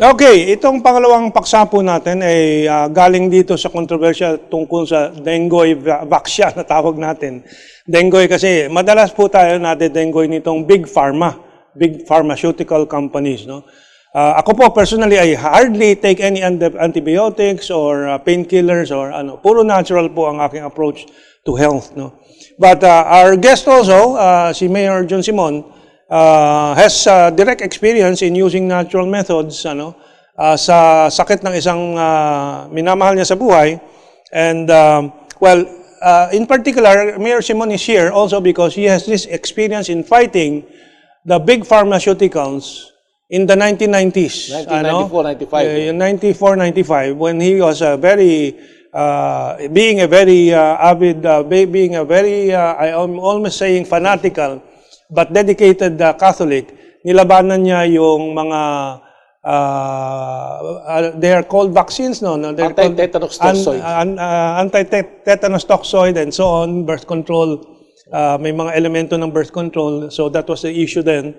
Okay, itong pangalawang paksa po natin ay galing dito sa controversial tungkol sa dengue vaccine na tawag natin. Dengue kasi madalas po tayo dengue nitong big pharmaceutical companies. No? Ako po personally, I hardly take any antibiotics or painkillers or puro natural po ang aking approach to health. No? But our guest also, si Mayor John Simon, has direct experience in using natural methods sa sakit ng isang minamahal niya sa buhay. And in particular, Mayor Simon is here also because he has this experience in fighting the big pharmaceuticals in the 1990s. 1994-95. 94-95, when he was being a very avid, I'm almost saying fanatical, but dedicated Catholic. Nilabanan niya yung mga they are called vaccines, no? Anti-tetanus toxoid. Anti-tetanus toxoid and so on, birth control. May mga elemento ng birth control. So that was the issue then.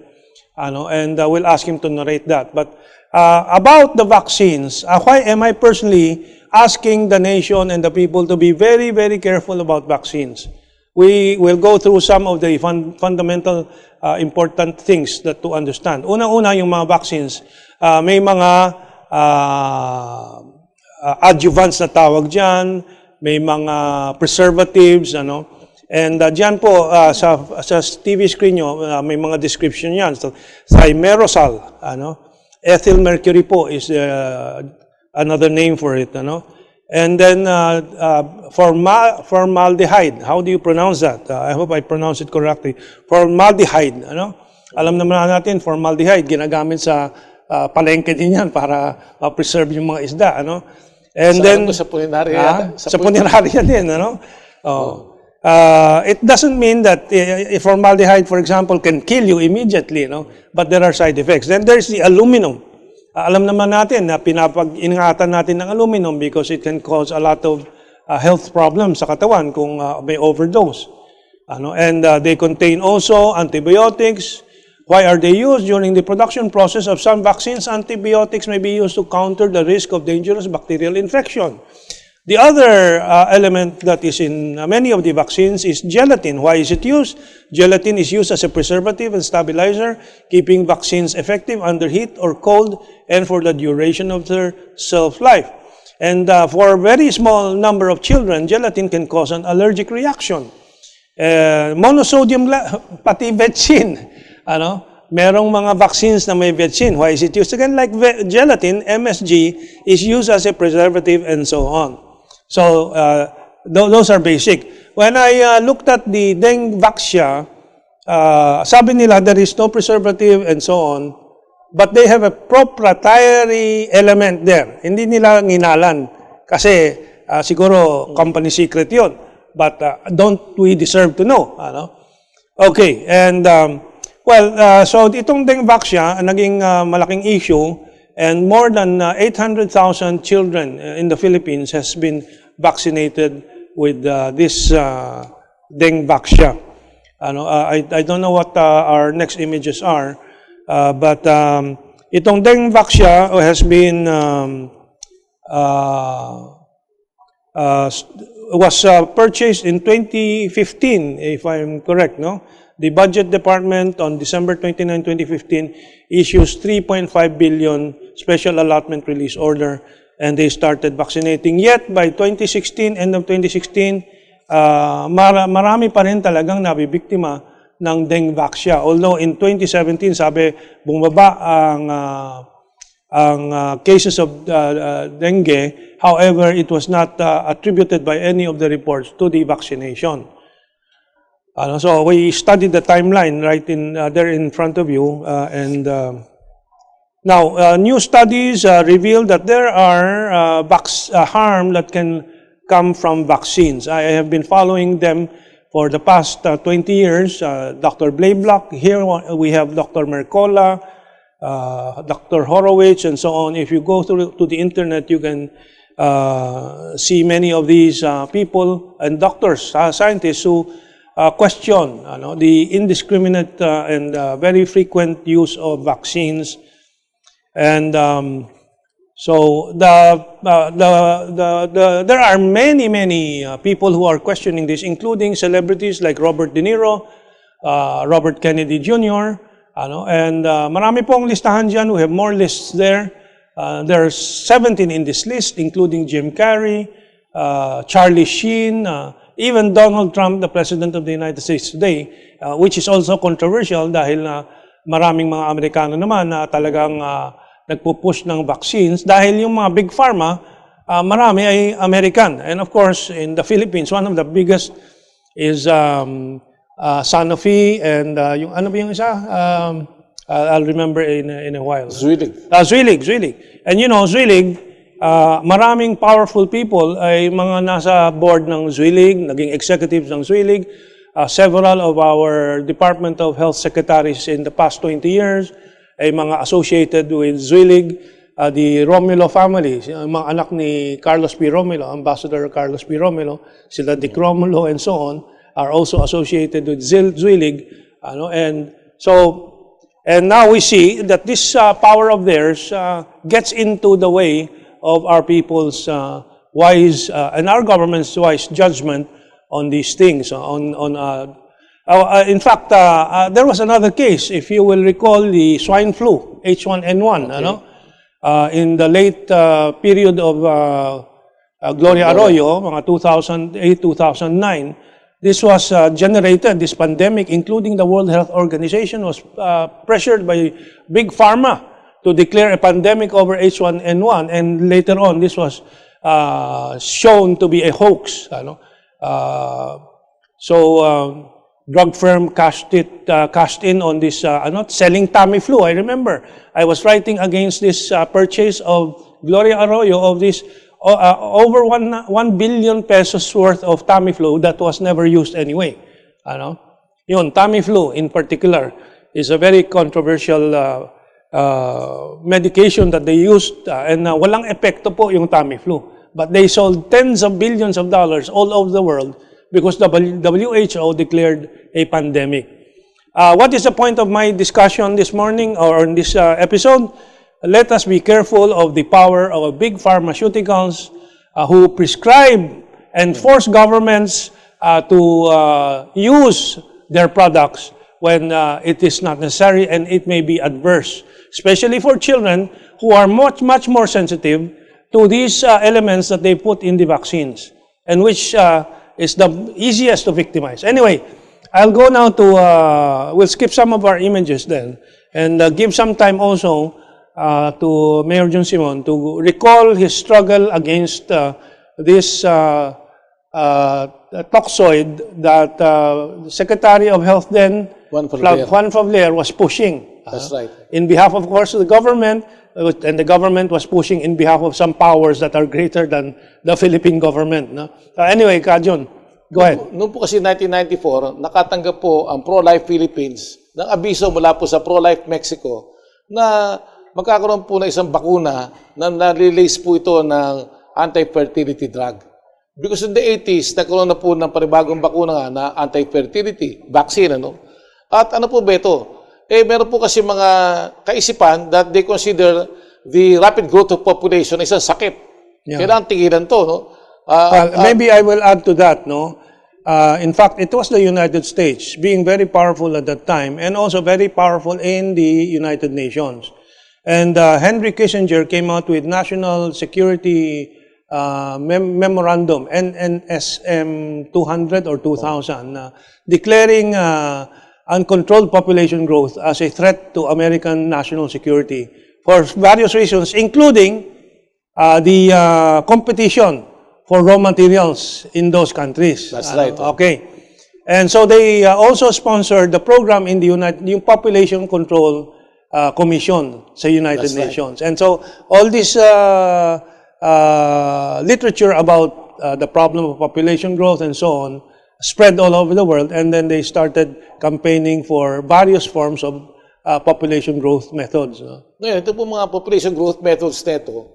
And we'll ask him to narrate that. But about the vaccines, why am I personally asking the nation and the people to be very, very careful about vaccines? We will go through some of the fundamental important things that to understand. Una-una, yung mga vaccines, may mga adjuvants na tawag dyan, may mga preservatives, and dyan po sa TV screen nyo, may mga description yan. So, thimerosal, ethyl mercury po is another name for it, And then formaldehyde, how do you pronounce that? I hope I pronounce it correctly. Formaldehyde, Alam naman natin, formaldehyde, ginagamit sa palengke din yan para preserve yung mga isda, And then sa punerarya. Sa punerarya din, it doesn't mean that formaldehyde, for example, can kill you immediately, But there are side effects. Then there's the aluminum. Alam naman natin na pinapag-ingatan natin ng aluminum because it can cause a lot of health problems sa katawan kung may overdose. And they contain also antibiotics. Why are they used? During the production process of some vaccines, antibiotics may be used to counter the risk of dangerous bacterial infection. The other element that is in many of the vaccines is gelatin. Why is it used? Gelatin is used as a preservative and stabilizer, keeping vaccines effective under heat or cold and for the duration of their shelf life. And for a very small number of children, gelatin can cause an allergic reaction. Monosodium, pati vetsin, merong mga vaccines na may vetsin. Why is it used? Again, like gelatin, MSG, is used as a preservative and so on. So, those are basic. When I looked at the dengue vaccine, sabi nila there is no preservative and so on, but they have a proprietary element there. Hindi nila nginalan kasi siguro company secret yun. But don't we deserve to know? Okay, and so itong dengue vaccine, naging malaking issue, and more than 800,000 children in the Philippines has been vaccinated with this dengue vaccine. I don't know what our next images are, but itong dengue vaccine has been was purchased in 2015, if I'm correct, no? The Budget Department on December 29, 2015 issues 3.5 billion special allotment release order, and they started vaccinating. Yet by 2016, end of 2016, marami pa rin talagang nabibiktima ng dengue vaccine. Although in 2017, sabi, bumaba ang cases of dengue. However, it was not attributed by any of the reports to the vaccination. So we studied the timeline right in there in front of you, and now new studies reveal that there are harm that can come from vaccines. I have been following them for the past 20 years. Dr. Blaiblock, here we have Dr. Mercola, Dr. Horowitz, and so on. If you go through to the internet, you can see many of these people and doctors, scientists who question the indiscriminate and very frequent use of vaccines. And so there are many people who are questioning this, including celebrities like Robert De Niro, Robert Kennedy Jr., and marami pong listahan dyan. We have more lists there. There are 17 in this list, including Jim Carrey, Charlie Sheen, even Donald Trump, the President of the United States today, which is also controversial dahil maraming mga Amerikano naman na talagang nagpo-push ng vaccines dahil yung mga big pharma, marami ay American. And of course, in the Philippines, one of the biggest is Sanofi and yung ano ba yung isa? I'll remember in a while. Zuelig. Zuelig. And you know, Zuelig, maraming powerful people ay mga nasa board ng Zuelig, naging executives ng Zuelig. Several of our Department of Health secretaries in the past 20 years ay mga associated with Zuelig. The Romulo family, mga anak ni Carlos P. Romulo, Ambassador Carlos P. Romulo, sila Dick Romulo and so on, are also associated with Zuelig. And now we see that this power of theirs gets into the way of our people's wise and our government's wise judgment on these things. In fact, there was another case, if you will recall, the swine flu, H1N1. Okay. In the late period of Gloria Arroyo, mga 2008-2009, this was generated, this pandemic, including the World Health Organization, was pressured by Big Pharma to declare a pandemic over H1N1. And later on, this was shown to be a hoax. Drug firm cashed in on this, selling Tamiflu. I remember I was writing against this purchase of Gloria Arroyo of this over 1 billion pesos worth of Tamiflu that was never used anyway. Yun, Tamiflu in particular is a very controversial medication that they used and walang epekto po yung Tamiflu. But they sold tens of billions of dollars all over the world because the WHO declared a pandemic. What is the point of my discussion this morning or in this episode? Let us be careful of the power of big pharmaceuticals who prescribe and force governments to use their products when it is not necessary and it may be adverse, especially for children who are much more sensitive to these elements that they put in the vaccines, and which is the easiest to victimize. Anyway, I'll go now to, we'll skip some of our images then, and give some time also to Mayor John Simon to recall his struggle against this toxoid that the Secretary of Health then, Juan Favler, was pushing. That's right. In behalf, of course, of the government, and the government was pushing in behalf of some powers that are greater than the Philippine government. No? Anyway, Kajon, go ahead. Noong po kasi 1994, nakatanggap po ang Pro-Life Philippines ng abiso mula po sa Pro-Life Mexico na magkakaroon po na isang bakuna na nalilase po ito ng anti-fertility drug. Because in the 80s, nagkaroon na po ng panibagong bakuna nga na anti-fertility vaccine. At ano po ba ito? Meron po kasi mga kaisipan that they consider the rapid growth of population isang sakit. Yeah. Kailangan tigilan to. Maybe I will add to that. In fact, it was the United States being very powerful at that time and also very powerful in the United Nations. And Henry Kissinger came out with National Security Memorandum, NSM 200 or 2000, declaring uncontrolled population growth as a threat to American national security for various reasons, including the competition for raw materials in those countries. That's right. Okay. And so they also sponsored the program in the yung Population Control Commission sa United Nations. Right. And so all this literature about the problem of population growth and so on spread all over the world, and then they started campaigning for various forms of population growth methods. Ngayon, ito po mga population growth methods nito,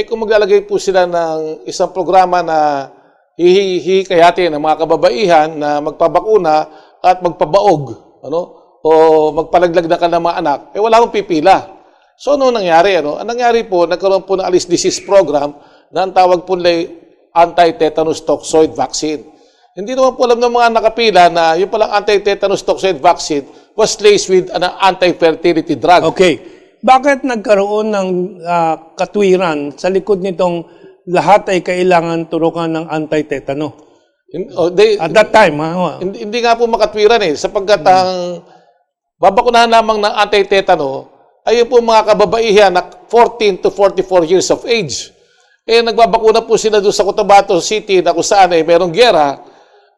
kung maglalagay po sila ng isang programa na hihikayatin ng mga kababaihan na magpabakuna at magpabaog, o magpalaglag na ka ng mga anak, wala akong pipila. So, ano nangyari? Ano? Ang nangyari po, nagkaroon po ng Alice Disease Program na ang tawag po nila anti-tetanus toxoid vaccine. Hindi naman po alam ng mga nakapila na yung palang anti-tetanus toxoid vaccine was laced with an anti-fertility drug. Okay. Bakit nagkaroon ng katwiran sa likod nitong lahat ay kailangan turukan ng anti-tetano? At that time, Hindi nga po makatwiran sapagkat ang babakunahan lamang ng anti-tetano ay yung po mga kababaihan na 14 to 44 years of age. Nagbabakuna po sila doon sa Cotabato City na kung saan merong giyera.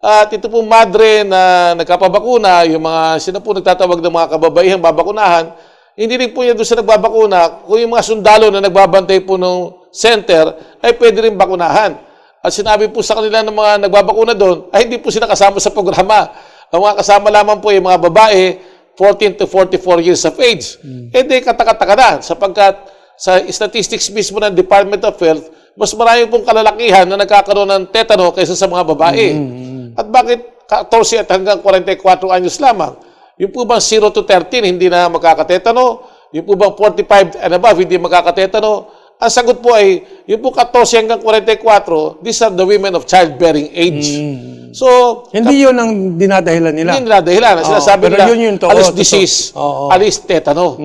At ito po madre na nagkapabakuna, yung mga sino po nagtatawag ng mga kababaihang babakunahan, hindi rin po yan doon sa nagbabakuna. Kung yung mga sundalo na nagbabantay po ng center, ay pwede rin bakunahan. At sinabi po sa kanila ng mga nagbabakuna doon, ay hindi po sila kasama sa programa. Ang mga kasama lamang po yung mga babae, 14 to 44 years of age. Di katakataka na, sapagkat sa statistics mismo ng Department of Health, mas marami pong kalalakihan na nagkakaroon ng tetano kaysa sa mga babae. At bakit 14 at hanggang 44 anyos lamang? Yung po bang 0 to 13 hindi na magkakatetano? Yung po bang 45 and above hindi magkakatetano? Ang sagot po ay, yung po 14 hanggang 44, these are the women of childbearing age. So, hindi yun ang dinadahilan nila. hindi dinadahilan. Sinasabi pero nila, yun yung Alice disease, Alice tetano.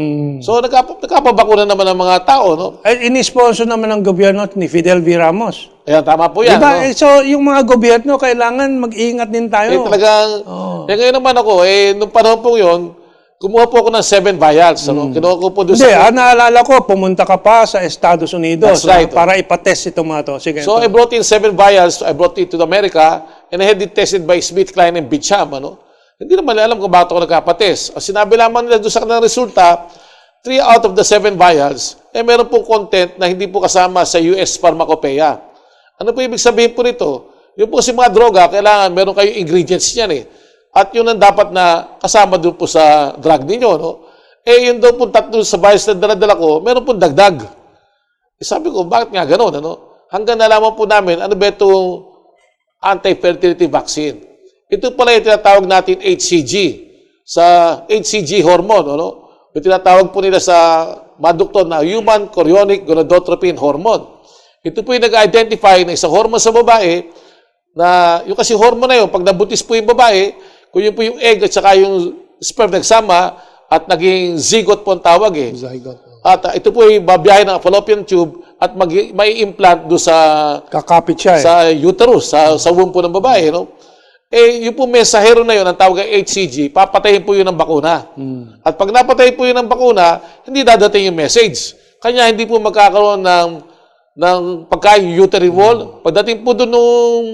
So, nagkapabakuna naman ng mga tao, no? Ini-sponsor naman ng gobyerno ni Fidel V. Ramos. Ayan, tama po yan. Diba? No? So, yung mga gobyerno, kailangan mag-iingat din tayo. Talagang, ngayon naman ako, nung panahon po yun, kumuha po ako ng 7 vials. Ano? Kinuha ko po doon Hindi, naalala ko, pumunta ka pa sa Estados Unidos. That's right. Para ipatest itong mga to. Sige, So, I brought in 7 vials. I brought it to America and I had it tested by Smith, Klein, and Bicham. Ano? Hindi naman alam kung bakit ako nagkapatest. Sinabi lamang nila doon sa kanilang resulta, 3 out of the 7 vials, meron pong content na hindi po kasama sa US Pharmacopeia. Ano po ibig sabihin po nito? Yung po si mga droga, kailangan meron kayong ingredients niyan At yun ang dapat na kasama doon po sa drug ninyo, no? Yun daw po tatlo sa vials na dala-dala ko, meron po dagdag. Sabi ko, bakit nga gano'n, ano? Hanggang nalaman po namin, ano ba itong anti-fertility vaccine? Ito pala yung tinatawag natin HCG. Sa HCG hormone, ano? Yung tinatawag po nila sa mga doktor na human chorionic gonadotropin hormone. Ito po yung nag-identify na isang hormone sa babae na yung kasi hormone na yun, pag nabutis po yung babae, kung yun po yung egg at saka yung sperm nagsama at naging zygote po ang tawag Zygote. At ito po ay babiyahe ng fallopian tube at may implant doon sa kakapit siya sa uterus, sa womb po ng babae, no? Yung po mensahero na yun, ang tawag ay HCG, papatayin po yun ng bakuna. At pag napatay po yun ng bakuna, hindi dadating yung message. Kanya hindi po magkakaroon ng pagkain uterine wall. Pagdating po doon nung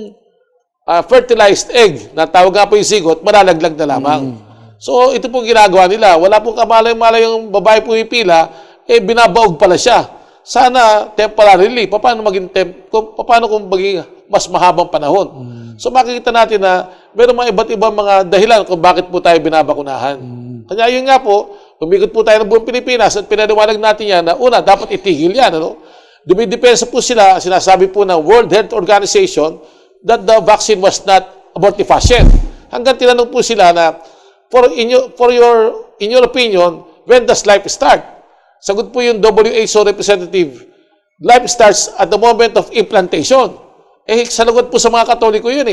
fertilized egg, na tawag nga po yung zygote, malalaglag na lamang. So, ito po ginagawa nila. Wala pong kamalay-malay yung babae po yung pila, binabaog pala siya. Sana temporarily, paano kung maging mas mahabang panahon. So, makikita natin na meron mga iba't ibang mga dahilan kung bakit po tayo binabakunahan. Kaya yun nga po, umikot po tayo ng buong Pilipinas at pinaliwanag natin yan na una, dapat itigil yan. Ano? Dumidepensa po sila, sinasabi po ng World Health Organization that the vaccine was not abortifacient. Hanggang tinanong po sila na, in your opinion, when does life start? Sagot po yung WHO representative, life starts at the moment of implantation. Salagot po sa mga Katoliko yun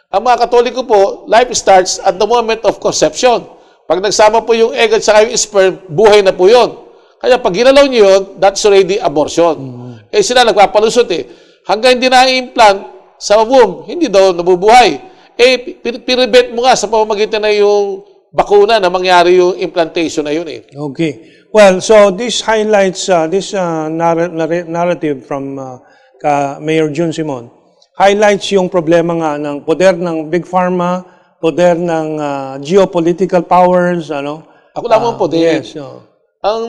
Ang mga Katoliko po, life starts at the moment of conception. Pag nagsama po yung egg at saka yung sperm, buhay na po yun. Kaya pag ginalaw nyo yun, that's already abortion. Sila nagpapalusot Hanggang hindi na-implant sa womb, hindi daw nabubuhay. Pinibet mo nga sa pamamagitan na yung bakuna na mangyari yung implantation na yun Okay. Well, so this highlights, this narrative from Mayor Jun Simon, highlights yung problema nga ng poder ng Big Pharma, poder ng geopolitical powers, ano? Ako lamang po din. Yes. Ang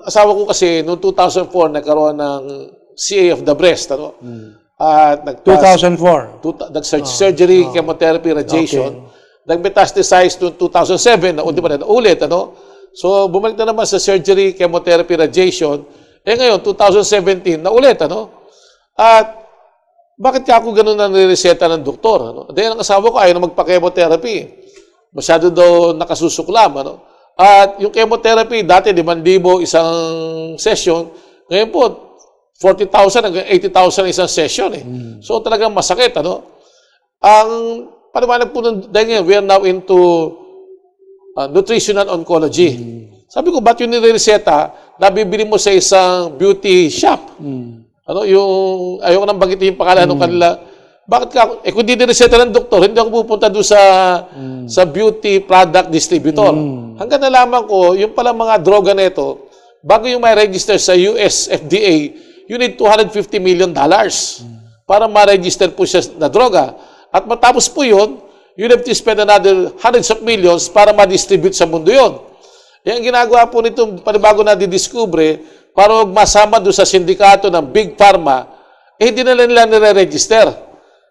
asawa ko kasi, noong 2004, nagkaroon ng CA of the breast, ano? At 2004. Nag-surgery, chemotherapy, radiation. Nag-metastasize noong 2007, na ulit, ano? So, bumalik na naman sa surgery, chemotherapy, radiation. Ngayon, 2017, na ulit, ano? At bakit ka ako ganun na nireseta ng doktor? Ano? Dahil ang asawa ko ayaw na magpa-chemotherapy. Masyado daw nakasusuklam. Ano? At yung chemotherapy, dati 5,000 isang session. Ngayon po, 40,000 hanggang 80,000 isang session eh. So talagang masakit, ano? Ang paliwanag po dahil ngayon, we are now into nutritional oncology. Sabi ko, ba't yung nireseta, nabibili mo sa isang beauty shop? Ano, yung, ayoko nang banggitin yung pangalan ng kanila. Bakit ka, kung di nireseta ng doktor, hindi ako pupunta doon sa beauty product distributor. Hanggang nalaman ko, yung pala mga droga nito, bago yung may register sa US FDA, you need $250 million para ma-register po siya na droga. At matapos po yun, you have to spend another hundreds of millions para ma-distribute sa mundo yun. Yung ginagawa po nitong panibago na didiscover, para huwag masama doon sa sindikato ng Big Pharma, hindi na nila nire-register.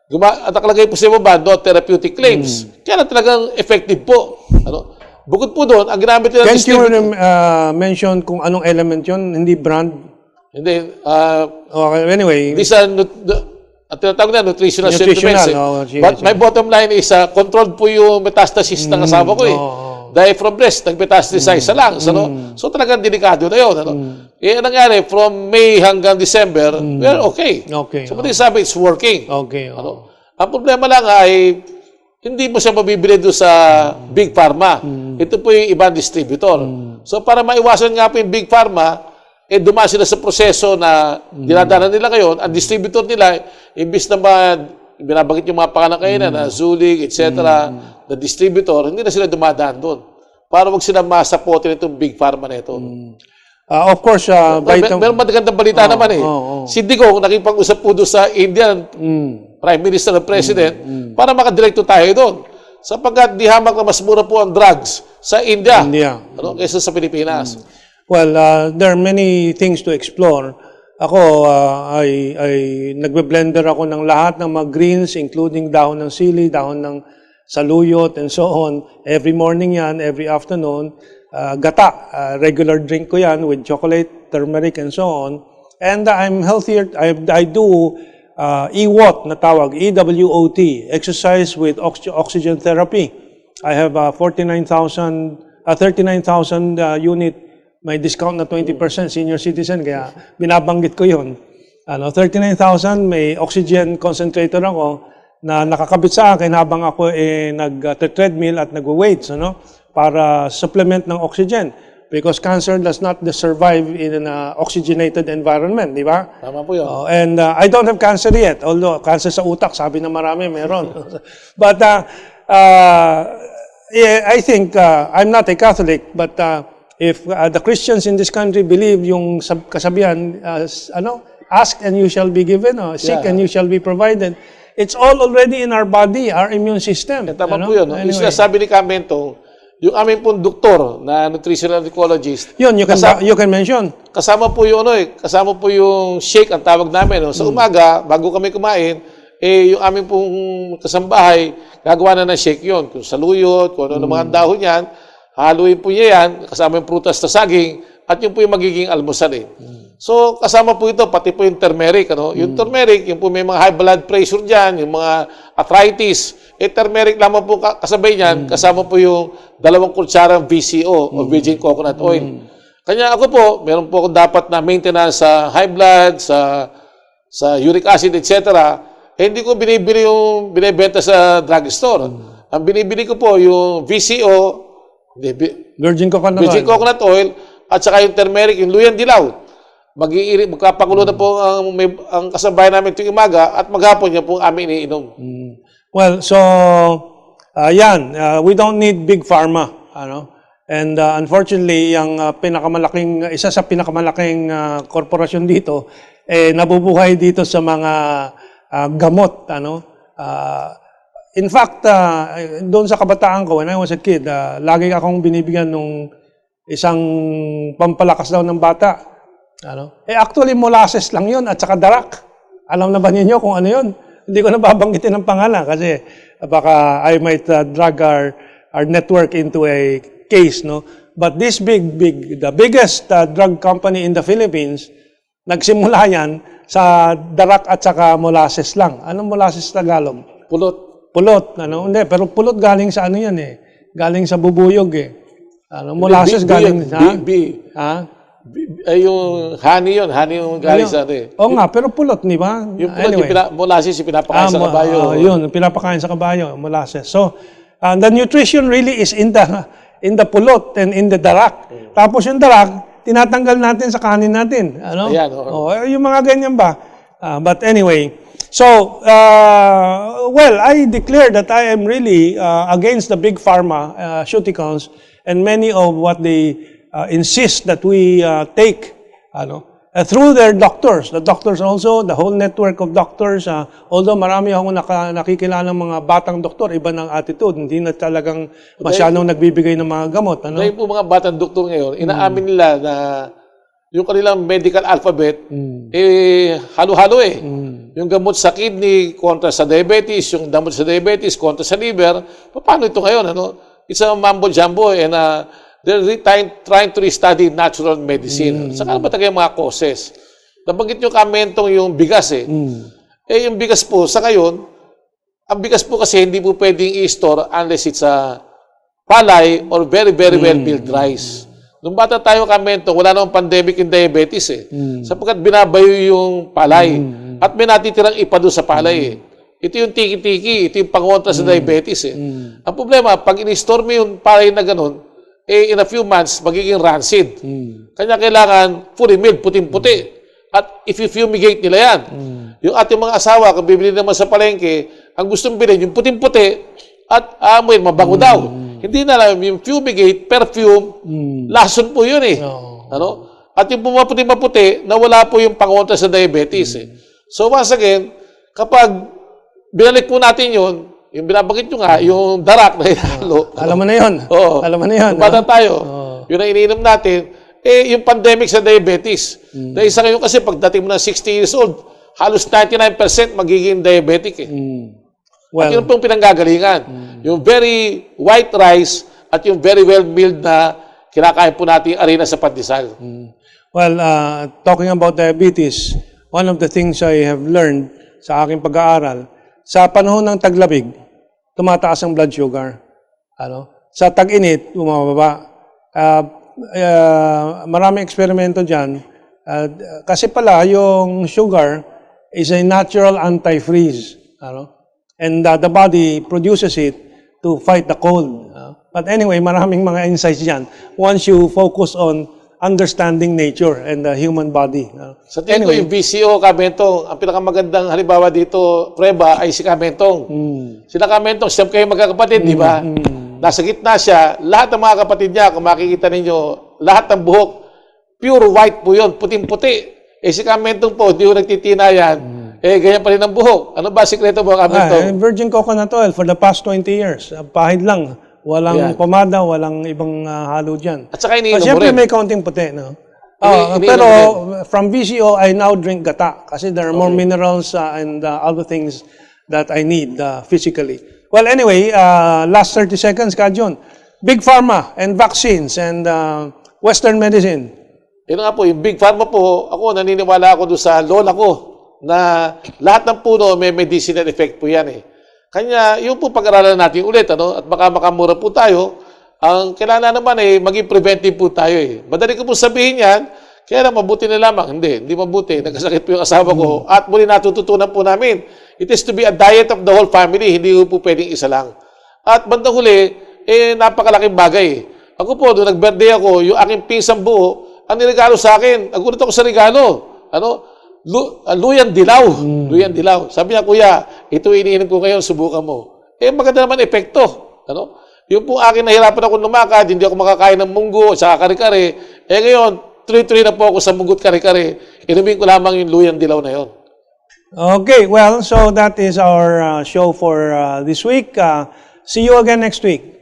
At nakalagay po sa baba, no therapeutic claims. Kaya na talagang effective po. Ano? Bukod po doon, ang ginamit nila... Can't you mention kung anong element yun? Hindi brand? Hindi. Okay, anyway. These are at tinatawag na nutritional supplements. But my bottom line is, controlled po yung metastasis ng asawa ko eh. Dahil from breast, nag-metastasize sa lungs. Ano? So talagang delikado na yun. Ano? Ang nangyari, from May hanggang December, we're okay. So pati sabi, it's working. Ano? Ang problema lang ay, hindi mo siya mabibili doon sa Big Pharma. Ito po yung ibang distributor. So para maiwasan nga po yung Big Pharma, dumaan sila sa proseso na dinadaanan nila ngayon, ang distributor nila, imbis na binabagit yung mga pangalan na Zulig, etc., na distributor, hindi na sila dumadaan doon. Para wag sila masapote nitong Big Pharma na ito. Of course, meron magandang balita naman eh. Si Digong nakipag-usap po doon sa Indian Prime Minister and President para makadirekto tayo doon. Sapagkat di hamak na mas mura po ang drugs sa India. Ano, kaysa sa Pilipinas. Well, there are many things to explore. Ako, nagbe-blender ako ng lahat ng mga greens, including dahon ng sili, dahon ng saluyot, and so on. Every morning yan, every afternoon. Gata, regular drink ko yan with chocolate, turmeric, and so on. And I'm healthier. I do EWOT na tawag, EWOT, exercise with oxygen therapy. I have 39,000 unit. May discount na 20% senior citizen, kaya binabanggit ko yun. 39,000, may oxygen concentrator ako na nakakabit sa akin habang ako nag-treadmill at nag-weights, para supplement ng oxygen. Because cancer does not survive in an oxygenated environment, di ba? Tama po yun. And I don't have cancer yet, although cancer sa utak, sabi na marami, meron. But I think, I'm not a Catholic, but if the Christians in this country believe yung kasabihan, ask and you shall be given, seek and you shall be provided, it's all already in our body, our immune system. Tama po yun. Anyway. Yung sinasabi ni Camentong, yung aming pong doktor na nutritional oncologist, yun, you can mention. Kasama po yung kasama po yung shake ang tawag namin. Sa umaga, bago kami kumain, yung aming pong kasambahay, gagawa na ng shake yun. Kung saluyot, kung ano mga dahon yan, haluin po niya yan, kasama yung prutas na saging, at yun po yung magiging almusal eh. So, kasama po ito, pati po yung turmeric. Yung turmeric, yung po may mga high blood pressure dyan, yung mga arthritis, turmeric lamang po kasabay niyan, kasama po yung 2 kutsarang VCO o virgin coconut oil. Kanya ako po, meron po akong dapat na maintenance sa high blood, sa uric acid, etc. Hindi ko binibili yung binibenta sa drugstore. Ang binibili ko po yung VCO, virgin coconut oil, at saka yung turmeric, yung luyang dilaw. Magkapakulo na po ang kasabayan namin tuwing umaga at maghapon niya po amin iniinom. Well, so, we don't need big pharma. And unfortunately, yung isa sa pinakamalaking korporasyon dito, nabubuhay dito sa mga gamot. In fact, doon sa kabataan ko, when I was a kid, lagi akong binibigyan ng isang pampalakas daw ng bata. Actually, molasses lang yun at saka darak. Alam na ba ninyo kung ano yun? Hindi ko na babanggitin ang pangalan kasi baka I might drag our network into a case. But this the biggest drug company in the Philippines, nagsimula yan sa darak at saka molasses lang. Anong molasses Tagalog? Pulot. Pulot, hindi, pero pulot galing sa ano yan eh. Galing sa bubuyog eh. Molasses galing sa... Ha? Ay, yung honey yung galing sa Oo nga, pero pulot, di ba? Yung pulot, molasses yung pinapakain sa kabayo. Yun, pinapakain sa kabayo, molasses. So, the nutrition really is in the pulot and in the darak. Tapos yung darak, tinatanggal natin sa kanin natin. Ayan, yung mga ganyan ba? But anyway, so, well, I declare that I am really against the big pharmaceuticals and many of what they insist that we take through their doctors. The doctors also, the whole network of doctors, although marami akong nakikilala ng mga batang doktor, iba ng attitude, hindi na talagang masyadong nagbibigay ng mga gamot. Dahil po mga batang doktor ngayon, inaamin nila na yung kanilang medical alphabet, halo-halo eh. Yung gamot sa kidney kontra sa diabetes, yung gamot sa diabetes kontra sa liver, paano ito ngayon? It's a mambo-jumbo and they're trying to restudy natural medicine. Saka ba talaga yung mga causes? Nabanggit nyo kamentong yung bigas eh. Yung bigas po, sa ngayon, ang bigas po kasi hindi po pwedeng i-store unless it's a palay or very, very well-milled rice. Nung bata tayo kamentong, wala namang pandemic in diabetes eh. Sapagkat binabayo yung palay. At may natitirang ipa doon sa palay eh. Ito yung tiki-tiki, ito yung pangontra sa diabetes eh. Ang problema, pag in-store mo yung palay na ganun, in a few months, magiging rancid. Kanya kailangan fully milled, puting-puti. At if you fumigate nila yan. Yung ating mga asawa, kung bibili naman sa palengke, ang gustong bilhin, yung puting-puti, at amoy, mabango daw. Hindi na lang, yung fumigate, perfume, lason po yun eh. At yung pumaputi-maputi, nawala po yung pangontra sa diabetes eh. So once again, kapag binalik po natin yun, yung binabanggit nyo nga, yung darak na hinalo. Alam mo na yun. Oo. Alam mo na yun. Kung bata tayo, yun ang iniinom natin, yung pandemic sa diabetes. Dahil sa ngayon kasi, pagdating mo na 60 years old, halos 99% magiging diabetic eh. At yun pong pinanggagalingan. Yung very white rice at yung very well-milled na kinakain po natin yung arena sa pandesal. Well, talking about diabetes, one of the things I have learned sa aking pag-aaral, sa panahon ng taglamig, tumataas ang blood sugar. Sa tag-init, bumababa. Maraming eksperimento dyan. Kasi pala, yung sugar is a natural anti-freeze. And the body produces it to fight the cold. But anyway, maraming mga insights dyan. Once you focus on understanding nature and the human body. Sa tingin ko yung VCO, Kamentong, ang pinakamagandang halimbawa dito, prueba, ay si Kamentong. Sila Kamentong, siyempre kayo magkakapatid, di ba? Nasa gitna siya, lahat ng mga kapatid niya, kung makikita ninyo, lahat ng buhok, pure white po yun, puting-puti. Si Kamentong po, di ko nagtitina yan. Ganyan pa rin ang buhok. Ano ba sikreto mo, Kamentong? Virgin coconut oil for the past 20 years. Pahid lang. Walang pomada, walang ibang halo dyan. At saka iniinom mo siyempre rin. may kaunting puti, no? Pero from VCO, I now drink gata kasi there are more minerals and other things that I need physically. Well, anyway, last 30 seconds, Kajon. Big Pharma and vaccines and Western medicine. Yun nga po, yung Big Pharma po, ako naniniwala ako doon sa lola ko na lahat ng puno may medicinal effect po yan eh. Kanya, yung po pag-aralan natin ulit, at baka makamura po tayo, ang kailangan naman ay maging preventive po tayo eh. Madali ko po sabihin yan, kaya lang mabuti na lamang. Hindi mabuti. Nagkasakit po yung asawa ko. At muli natututunan po namin, it is to be a diet of the whole family, hindi po pwedeng isa lang. At bandang huli, napakalaking bagay. Ako po, doon nag-birthday ako, yung aking pinsang buo, ang niregalo sa akin, nagulat ako sa regalo. Luyan dilaw. Luyan dilaw. Sabi niya, kuya, ito iniinom ko ngayon, subukan mo. Maganda naman epekto. Yung po akin, nahirapan ako lumakad, hindi ako makakain ng munggo, saka kare-kare. Ngayon, tuloy-tuloy na po ako sa munggo at kare-kare. Inumin ko lamang yung luyan dilaw na yon. Okay, well, so that is our show for this week. See you again next week.